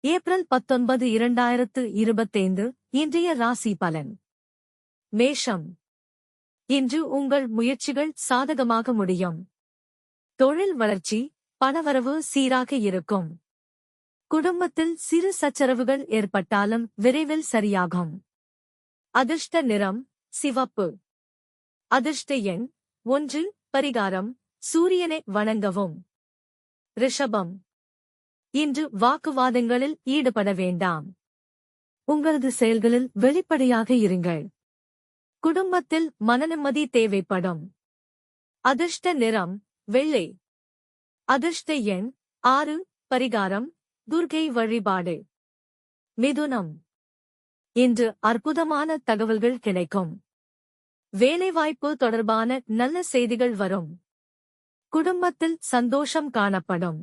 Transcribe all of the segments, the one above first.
April 19 2025 இன்றைய ராசி பலன். மேஷம். இன்று உங்கள் முயற்சிகள் சாதகமாக முடியும். தொழில் வளர்ச்சி, பணவரவு சீராக இருக்கும். குடும்பத்தில் சிறு சச்சரவுகள் ஏற்பட்டாலும் விரைவில் சரியாகும். அதிர்ஷ்ட நிறம் சிவப்பு. அதிர்ஷ்ட எண் 1. பரிகாரம் சூரியனை வணங்கவும். ரிஷபம். இன்று வாக்குவாதங்களில் ஈடுபட வேண்டாம். உங்களது செயல்களில் வெளிப்படையாக இருங்கள். குடும்பத்தில் மனநிம்மதி தேவைப்படும். அதிர்ஷ்ட நிறம் வெள்ளை. அதிர்ஷ்ட எண் 6. பரிகாரம் துர்க்கை வழிபாடு. மிதுனம். இன்று அற்புதமான தகவல்கள் கிடைக்கும். வேலைவாய்ப்பு தொடர்பான நல்ல செய்திகள் வரும். குடும்பத்தில் சந்தோஷம் காணப்படும்.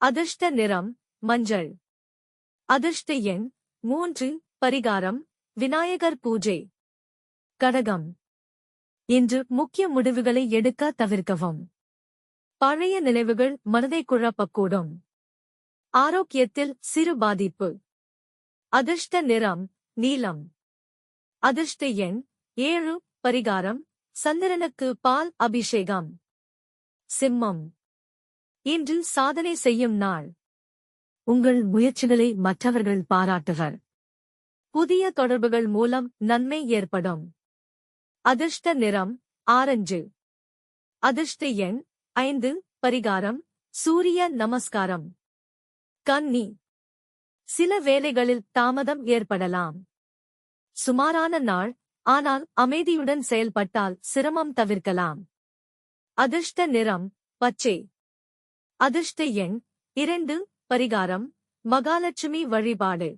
அதிர்ஷ்ட நிறம் மஞ்சள். அதிர்ஷ்ட எண் 3. பரிகாரம் விநாயகர் பூஜை. கடகம். இன்று முக்கிய முடிவுகளை எடுக்க தவிர்க்கவும். பழைய நினைவுகள் மனதை குழப்பக்கூடும். ஆரோக்கியத்தில் சிறு பாதிப்பு. அதிர்ஷ்ட நிறம் நீலம். அதிர்ஷ்ட எண் 7. பரிகாரம் சந்திரனுக்கு பால் அபிஷேகம். சிம்மம். இன்று சாதனை செய்யும் நாள். உங்கள் முயற்சிகளை மற்றவர்கள் பாராட்டுவர். புதிய தொடர்புகள் மூலம் நன்மை ஏற்படும். அதிர்ஷ்ட நிறம் ஆரஞ்சு. அதிர்ஷ்ட எண் 5. பரிகாரம் சூரிய நமஸ்காரம். கன்னி. சில வேளைகளில் தாமதம் ஏற்படலாம். சுமாரான நாள், ஆனால் அமைதியுடன் செயல்பட்டால் சிரமம் தவிர்க்கலாம். அதிர்ஷ்ட நிறம் பச்சை. அதிர்ஷ்ட எண் 2. பரிகாரம் மகாலட்சுமி வழிபாடு.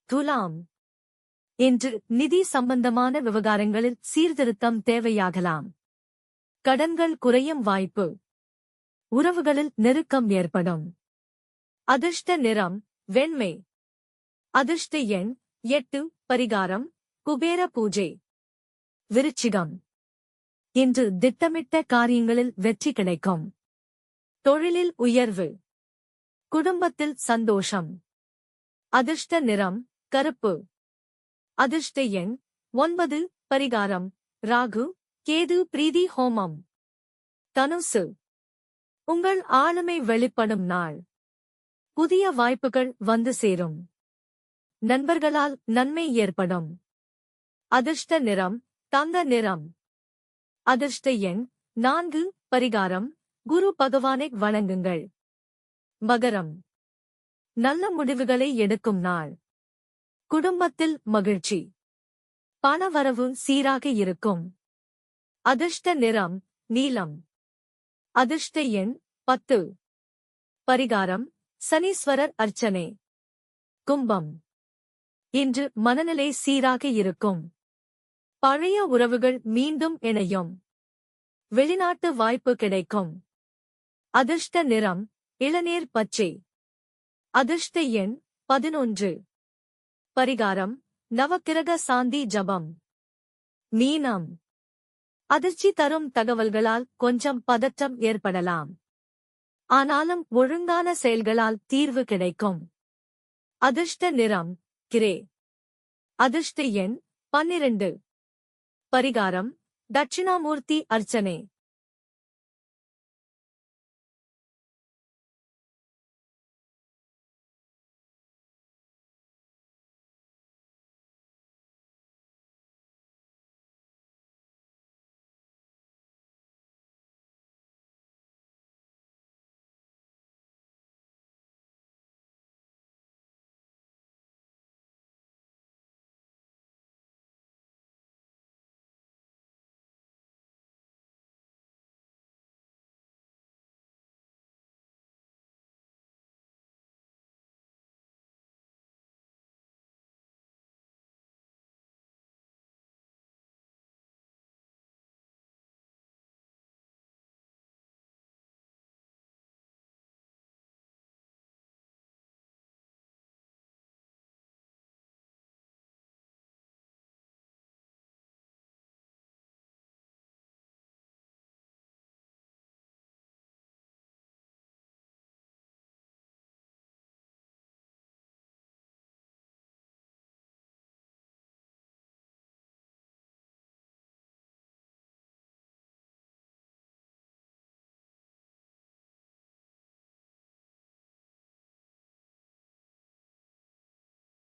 துலாம். இன்று நிதி சம்பந்தமான விவகாரங்களில் சீர்திருத்தம் தேவையாகலாம். கடன்கள் குறையும் வாய்ப்பு. உறவுகளில் நெருக்கம் ஏற்படும். அதிர்ஷ்ட நிறம் வெண்மை. அதிர்ஷ்ட எண் 8. பரிகாரம் குபேர பூஜை. விருச்சிகம். இன்று திட்டமிட்ட காரியங்களில் வெற்றி கிடைக்கும். தொழிலில் உயர்வு. குடும்பத்தில் சந்தோஷம். அதிர்ஷ்ட நிறம் கருப்பு. அதிர்ஷ்ட எண் 9. பரிகாரம் ராகு கேது பிரீதி ஹோமம். தனுசு. உங்கள் ஆளுமை வெளிப்படும் நாள். புதிய வாய்ப்புகள் வந்து சேரும். நண்பர்களால் நன்மை ஏற்படும். அதிர்ஷ்ட நிறம் தங்க நிறம். அதிர்ஷ்ட எண் 4. பரிகாரம் குரு பகவானை வணங்குங்கள். மகரம். நல்ல முடிவுகளை எடுக்கும் நாள். குடும்பத்தில் மகிழ்ச்சி. பணவரவு சீராக இருக்கும். அதிர்ஷ்ட நிறம் நீலம். அதிர்ஷ்ட எண் 10. பரிகாரம் சனீஸ்வரர் அர்ச்சனை. கும்பம். இன்று மனநிலை சீராக இருக்கும். பழைய உறவுகள் மீண்டும் இணையும். வெளிநாட்டு வாய்ப்பு கிடைக்கும். அதிர்ஷ்ட நிறம் இளநீர் பச்சை. அதிர்ஷ்ட எண் 11. பரிகாரம் நவக்கிரக சாந்தி ஜபம். மீனம். அதிர்ச்சி தரும் தகவல்களால் கொஞ்சம் பதற்றம் ஏற்படலாம். ஆனாலும் ஒழுங்கான செயல்களால் தீர்வு கிடைக்கும். அதிர்ஷ்ட நிறம் கிரே. அதிர்ஷ்ட எண் 12. பரிகாரம் தட்சிணாமூர்த்தி அர்ச்சனை.